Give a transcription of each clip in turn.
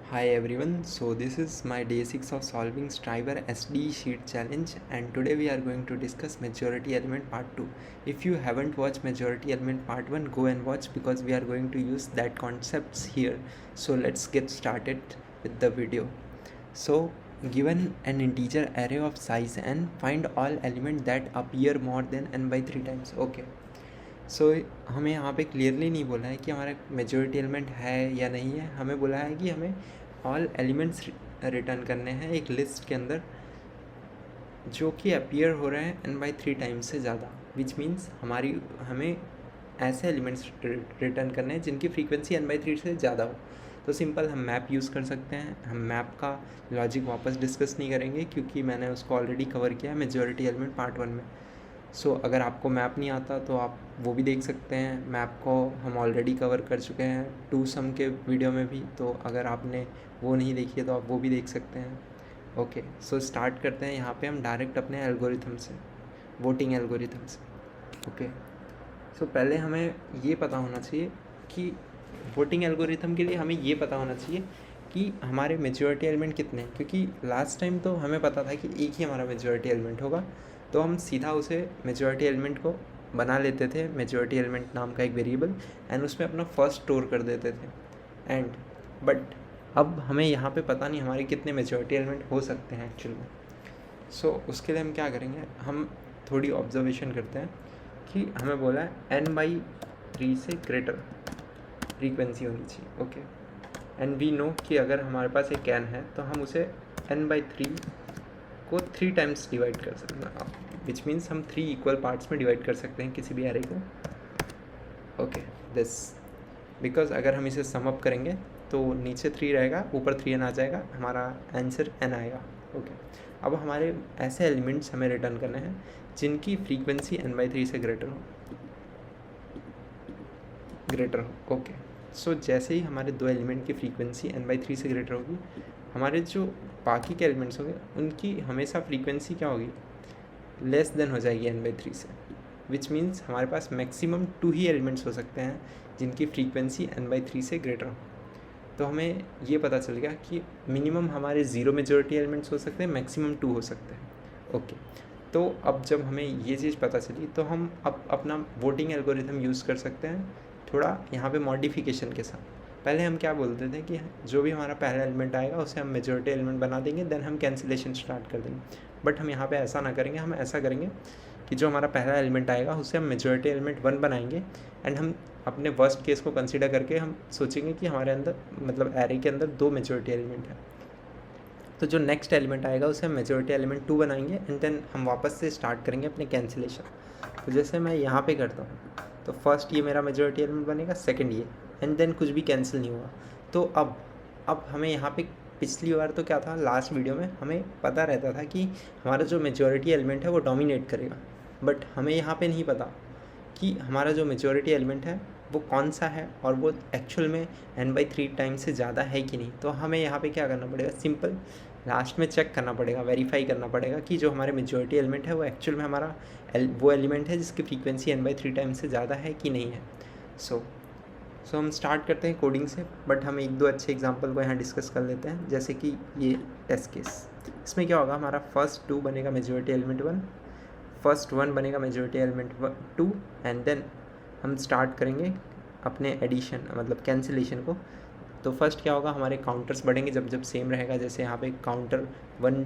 Hi everyone, so this is my day 6 of solving Striver SD sheet challenge, and today we are going to discuss majority element part 2. If you haven't watched majority element part 1, go and watch because we are going to use that concepts here. So let's get started with the video. So given an integer array of size n, find all elements that appear more than n by 3 times. Okay. सो हमें यहाँ पे clearly नहीं बोला है कि हमारा majority element है या नहीं है, हमें बोला है कि हमें ऑल एलिमेंट्स रिटर्न करने हैं एक लिस्ट के अंदर जो कि अपीयर हो रहे हैं n by 3 टाइम्स से ज़्यादा, विच मीन्स हमें ऐसे एलिमेंट्स रिटर्न करने हैं जिनकी फ्रीक्वेंसी n by 3 से ज़्यादा हो। तो सिंपल हम मैप यूज़ कर सकते हैं। हम मैप का लॉजिक वापस डिस्कस नहीं करेंगे क्योंकि मैंने उसको ऑलरेडी कवर किया है मेजॉरिटी एलिमेंट पार्ट 1 में। सो अगर आपको मैप नहीं आता तो आप वो भी देख सकते हैं। मैप को हम ऑलरेडी कवर कर चुके हैं 2 सम के वीडियो में भी, तो अगर आपने वो नहीं देखी है तो आप वो भी देख सकते हैं। ओके, सो स्टार्ट करते हैं यहाँ पे हम डायरेक्ट अपने एल्गोरिथम से, वोटिंग एल्गोरिथम से। ओके, सो पहले हमें ये पता होना चाहिए कि वोटिंग एल्गोरिथम के लिए हमें ये पता होना चाहिए कि हमारे मेजॉरिटी एलिमेंट कितने हैं, क्योंकि लास्ट टाइम तो हमें पता था कि एक ही हमारा मेजॉरिटी एलिमेंट होगा, तो हम सीधा उसे मेजॉरिटी एलिमेंट को बना लेते थे, मेजॉरिटी एलिमेंट नाम का एक वेरिएबल, एंड उसमें अपना फर्स्ट स्टोर कर देते थे। एंड बट अब हमें यहाँ पे पता नहीं हमारे कितने मेजॉरिटी एलिमेंट हो सकते हैं एक्चुअल में। सो उसके लिए हम क्या करेंगे, हम थोड़ी ऑब्जर्वेशन करते हैं कि हमें बोला है n by 3 से ग्रेटर फ्रीक्वेंसी होनी चाहिए। ओके, एंड वी नो कि अगर हमारे पास एक n है तो हम उसे n by 3 को 3 टाइम्स डिवाइड कर सकते हैं, विच मीन्स हम 3 इक्वल पार्ट्स में डिवाइड कर सकते हैं किसी भी एरे को। ओके, दिस बिकॉज अगर हम इसे सम अप करेंगे तो नीचे 3 रहेगा, ऊपर 3n आ जाएगा, हमारा आंसर n आएगा। ओके, अब हमारे ऐसे एलिमेंट्स हमें रिटर्न करने हैं जिनकी फ्रीक्वेंसी n by 3 से ग्रेटर हो। ओके, सो जैसे ही हमारे दो एलिमेंट की फ्रीक्वेंसी n by 3 से ग्रेटर होगी, हमारे जो बाकी के एलिमेंट्स होंगे उनकी हमेशा फ्रीक्वेंसी क्या होगी, लेस देन हो जाएगी n by 3 से, विच मीन्स हमारे पास मैक्सिमम 2 ही एलिमेंट्स हो सकते हैं जिनकी फ्रीक्वेंसी n by 3 से ग्रेटर हो। तो हमें ये पता चल गया कि मिनिमम हमारे 0 मेजॉरिटी एलिमेंट्स हो सकते हैं, मैक्सिमम 2 हो सकते हैं। ओके, तो अब जब हमें ये चीज़ पता चली तो हम अब अपना वोटिंग एल्गोरिथम यूज़ कर सकते हैं थोड़ा यहाँ पे मॉडिफिकेशन के साथ। पहले हम क्या बोलते थे कि जो भी हमारा पहला एलिमेंट आएगा उसे हम मेजॉरिटी एलिमेंट बना देंगे, देन हम कैंसिलेशन स्टार्ट कर देंगे। बट हम यहाँ पे ऐसा ना करेंगे, हम ऐसा करेंगे कि जो हमारा पहला एलिमेंट आएगा उसे हम मेजॉरिटी एलिमेंट 1 बनाएंगे, एंड हम अपने वर्स्ट केस को कंसीडर करके हम सोचेंगे कि हमारे अंदर मतलब एरे के अंदर 2 मेजॉरिटी एलिमेंट है। तो जो नेक्स्ट एलिमेंट आएगा उसे हम मेजॉरिटी एलिमेंट 2 बनाएंगे, एंड देन हम वापस से स्टार्ट करेंगे अपने कैंसिलेशन। तो जैसे मैं यहाँ पे करता हूँ तो फर्स्ट ये मेरा मेजॉरिटी एलिमेंट बनेगा, सेकंड ये, एंड देन कुछ भी कैंसिल नहीं हुआ। तो अब हमें यहाँ पे पिछली बार तो क्या था, लास्ट वीडियो में हमें पता रहता था कि हमारा जो मेजॉरिटी एलिमेंट है वो डोमिनेट करेगा, बट हमें यहाँ पे नहीं पता कि हमारा जो मेजॉरिटी एलिमेंट है वो कौन सा है और वो एक्चुअल में n by 3 टाइम्स से ज़्यादा है कि नहीं। तो हमें यहाँ पे क्या करना पड़ेगा, सिंपल लास्ट में चेक करना पड़ेगा, वेरीफाई करना पड़ेगा कि जो हमारे मेजॉरिटी एलिमेंट है वो एक्चुअल में हमारा वो एलिमेंट है जिसकी फ्रीक्वेंसी n by 3 टाइम्स से ज़्यादा है कि नहीं है। सो हम स्टार्ट करते हैं कोडिंग से, बट हम 1-2 अच्छे एग्जांपल को यहाँ डिस्कस कर लेते हैं। जैसे कि ये टेस्ट केस, इसमें क्या होगा, हमारा फर्स्ट 2 बनेगा मेजॉरिटी एलिमेंट 1, फर्स्ट 1 बनेगा मेजॉरिटी एलिमेंट 2, एंड देन हम स्टार्ट करेंगे अपने एडिशन मतलब कैंसिलेशन को। तो फर्स्ट क्या होगा, हमारे काउंटर्स बढ़ेंगे जब जब सेम रहेगा। जैसे यहाँ पे काउंटर 1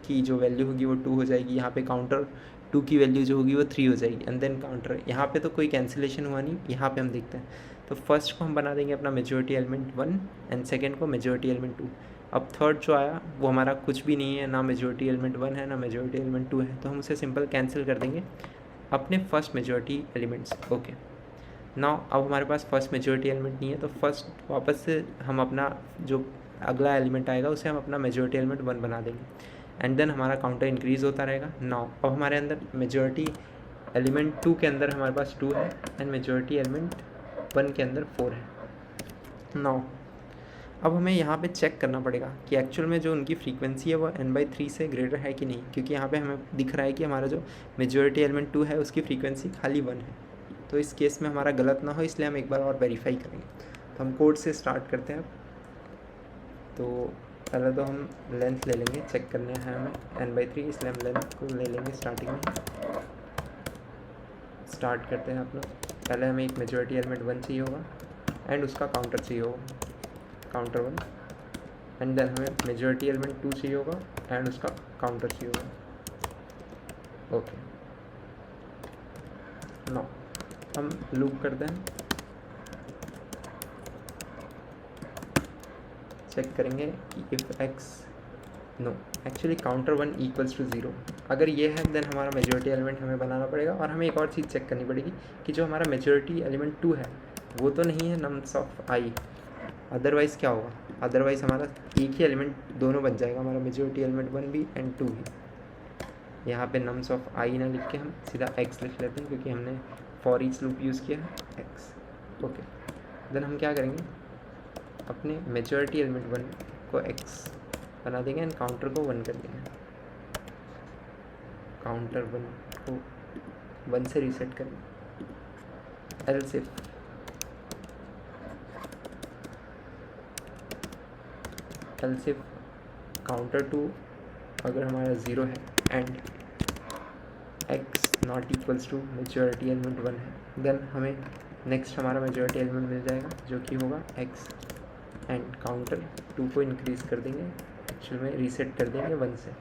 की जो वैल्यू होगी वो 2 हो जाएगी, यहाँ पे काउंटर 2 की वैल्यू जो होगी वो 3 हो जाएगी, एंड देन काउंटर, यहाँ पे तो कोई कैंसिलेशन हुआ नहीं, यहाँ पे हम देखते हैं। तो फर्स्ट को हम बना देंगे अपना मेजॉरिटी एलिमेंट 1, एंड सेकेंड को मेजॉरिटी एलिमेंट 2। अब थर्ड जो आया वो हमारा कुछ भी नहीं है, ना मेजॉरिटी एलिमेंट 1 है ना मेजॉरिटी एलिमेंट 2 है, तो हम उसे सिंपल कैंसिल कर देंगे अपने first majority elements. Okay, now अब हमारे पास फर्स्ट मेजॉरिटी एलिमेंट नहीं है, तो फर्स्ट वापस से हम अपना जो अगला एलिमेंट आएगा उसे हम अपना मेजॉरिटी एलिमेंट 1 बना देंगे, एंड देन हमारा काउंटर इंक्रीज़ होता रहेगा। नाउ अब हमारे अंदर मेजॉरिटी एलिमेंट 2 के अंदर हमारे पास 2 है, एंड मेजॉरिटी एलिमेंट 1 के अंदर 4 है। नाउ अब हमें यहाँ पे चेक करना पड़ेगा कि एक्चुअल में जो उनकी फ्रीक्वेंसी है वो n by 3 से ग्रेटर है कि नहीं, क्योंकि यहाँ पे हमें दिख रहा है कि हमारा जो मेजॉरिटी एलिमेंट 2 है उसकी फ्रीक्वेंसी खाली 1 है। तो इस केस में हमारा गलत ना हो इसलिए हम एक बार और वेरीफाई करेंगे। तो हम कोड से स्टार्ट करते हैं। तो पहले तो हम लेंथ ले लेंगे, चेक करने हैं हमें n/3, इसलिए हम लेंथ को ले लेंगे स्टार्टिंग में। स्टार्ट करते हैं आप लोग। पहले हमें एक मेजॉरिटी एलिमेंट 1 चाहिए होगा एंड उसका काउंटर चाहिए होगा, काउंटर 1, एंड देन हमें मेजॉरिटी एलिमेंट 2 चाहिए होगा एंड उसका काउंटर चाहिए होगा। ओके, नो हम लूप करते हैं, चेक करेंगे कि if x no actually counter 1 equals to 0 अगर ये है देन हमारा मेजॉरिटी एलिमेंट हमें बनाना पड़ेगा। और हमें एक और चीज़ चेक करनी पड़ेगी कि जो हमारा मेजॉरिटी एलिमेंट 2 है वो तो नहीं है नम्स ऑफ i, अदरवाइज़ क्या होगा, अदरवाइज़ हमारा एक ही एलिमेंट दोनों बन जाएगा, हमारा मेजॉरिटी एलिमेंट 1 भी एंड 2 भी। यहाँ पे नम्स ऑफ i ना लिख के हम सीधा x लिख लेते हैं क्योंकि हमने फॉर ईच लूप यूज़ किया है x। ओके, देन हम क्या करेंगे, अपने मेजॉरिटी एलिमेंट 1 को x बना देंगे एंड काउंटर को 1 कर देंगे। काउंटर 1 को 1 से रीसेट करेंगे। एल्स इफ काउंटर 2 अगर हमारा 0 है and x not equals to majority element 1 है, देन हमें नेक्स्ट हमारा मेजॉरिटी एलिमेंट मिल जाएगा जो कि होगा x एंड काउंटर 2 को इंक्रीज़ कर देंगे, एक्चुअल में रीसेट कर देंगे 1 से।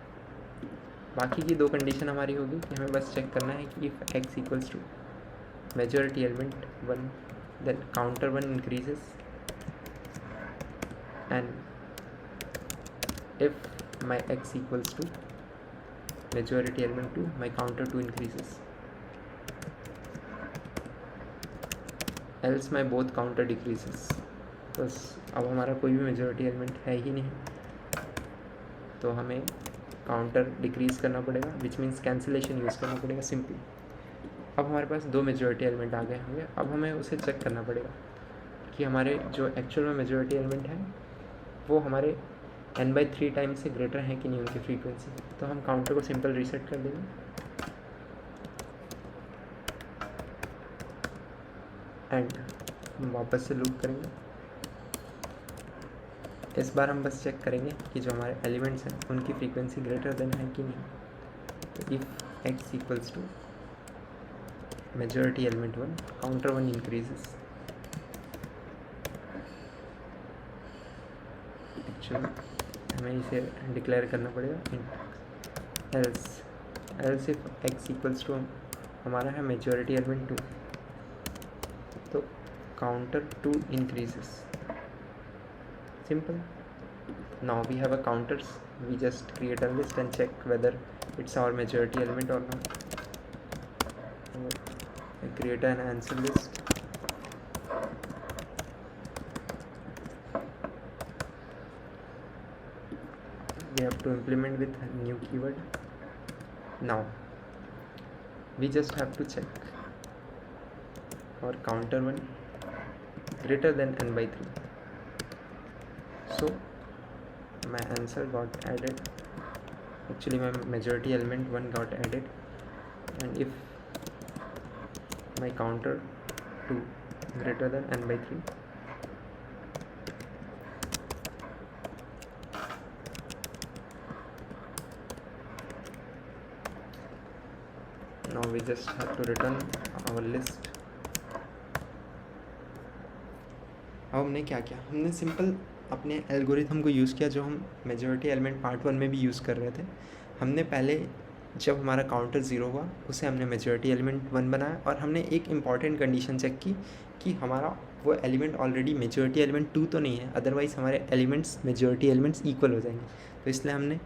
बाकी की दो कंडीशन हमारी होगी कि हमें बस चेक करना है कि if x equals to majority element 1 then counter 1 increases and if my x equals to majority element 2 my counter 2 increases, else my both counter decreases। बस अब हमारा कोई भी मेजॉरिटी एलिमेंट है ही नहीं तो हमें काउंटर डिक्रीज़ करना पड़ेगा, विच मीन्स कैंसिलेशन यूज़ करना पड़ेगा सिंपली। अब हमारे पास दो मेजॉरिटी एलिमेंट आ गए होंगे, अब हमें उसे चेक करना पड़ेगा कि हमारे जो एक्चुअल में मेजॉरिटी एलिमेंट है वो हमारे n/3 टाइम्स से ग्रेटर है कि नहीं उनकी फ्रीक्वेंसी। तो हम काउंटर को सिंपल रीसेट कर देंगे एंड हम वापस से लूप करेंगे। इस बार हम बस चेक करेंगे कि जो हमारे एलिमेंट्स हैं उनकी फ्रीक्वेंसी ग्रेटर देन है कि नहीं। तो if x equals to majority element 1 counter 1 increases, actually हमें इसे डिक्लेयर करना पड़ेगा else if x equals to हमारा है मेजॉरिटी एलिमेंट 2 तो counter 2 increases. simple. Now we have a counters, we just create a list and check whether it's our majority element or not. I create an answer list. We have to implement with a new keyword. Now we just have to check our counter 1 greater than n/3. So my answer got added, actually my majority element 1 got added, and if my counter 2 greater than n/3, now we just have to return our list. अब हमने क्या किया, हमने simple अपने algorithm को use किया जो हम मेजॉरिटी एलिमेंट पार्ट 1 में भी यूज़ कर रहे थे। हमने पहले जब हमारा काउंटर 0 हुआ उसे हमने मेजॉरिटी एलिमेंट 1 बनाया और हमने एक इम्पॉर्टेंट कंडीशन चेक की कि हमारा वो एलिमेंट ऑलरेडी मेजॉरिटी एलिमेंट 2 तो नहीं है, अदरवाइज़ हमारे एलिमेंट्स मेजॉरिटी एलिमेंट्स इक्वल हो जाएंगे। तो इसलिए हमने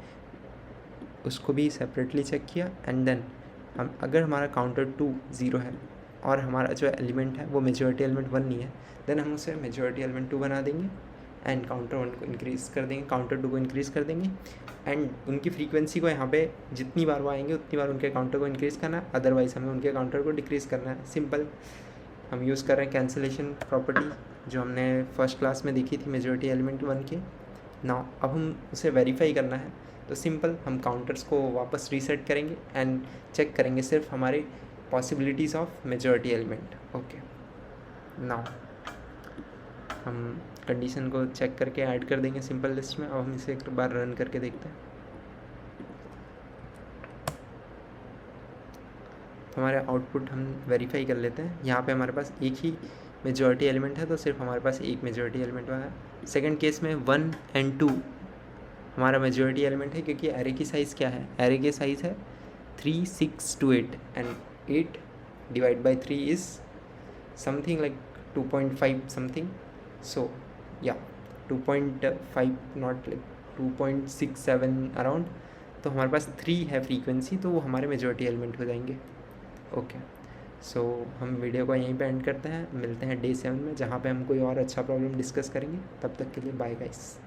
उसको भी सेपरेटली चेक किया एंड देन हम अगर हमारा काउंटर 2 0 है और हमारा जो एलिमेंट है वो मेजॉरिटी एलिमेंट 1 नहीं है, देन हम उसे मेजॉरिटी एलिमेंट 2 बना देंगे एंड काउंटर 1 को इंक्रीज़ कर देंगे, काउंटर 2 को इंक्रीज़ कर देंगे एंड उनकी फ्रीक्वेंसी को यहाँ पे जितनी बार वो आएंगे उतनी बार उनके काउंटर को इंक्रीज़ करना है, अदरवाइज़ हमें उनके काउंटर को डिक्रीज़ करना है। सिंपल हम यूज़ कर रहे हैं कैंसिलेशन प्रॉपर्टी जो हमने फर्स्ट क्लास में देखी थी मेजॉरिटी एलिमेंट 1 के। नाउ अब हम उसे वेरीफाई करना है तो सिंपल हम काउंटर्स को वापस रीसेट करेंगे एंड चेक करेंगे सिर्फ हमारे possibilities of majority element. Okay, now हम कंडीशन को चेक करके ऐड कर देंगे सिंपल लिस्ट में। अब हम इसे एक बार रन करके देखते हैं। तो हमारे आउटपुट हम वेरीफाई कर लेते हैं। यहाँ पे हमारे पास एक ही मेजॉरिटी एलिमेंट है, तो सिर्फ हमारे पास एक मेजॉरिटी एलिमेंट हुआ है। सेकंड केस में 1 और 2 हमारा मेजॉरिटी एलिमेंट है, क्योंकि एरे की साइज़ क्या है, एरे की साइज़ है 3, 6 to 8 and 8 divide by 3 is something like 2.5 something. So या 2.5 नॉट लाइक 2.67 अराउंड। तो हमारे पास 3 है फ्रीक्वेंसी, तो वो हमारे मेजॉरिटी एलिमेंट हो जाएंगे। ओके, सो हम वीडियो को यहीं पे एंड करते हैं। मिलते हैं डे 7 में, जहाँ पे हम कोई और अच्छा प्रॉब्लम डिस्कस करेंगे। तब तक के लिए बाय गाइस।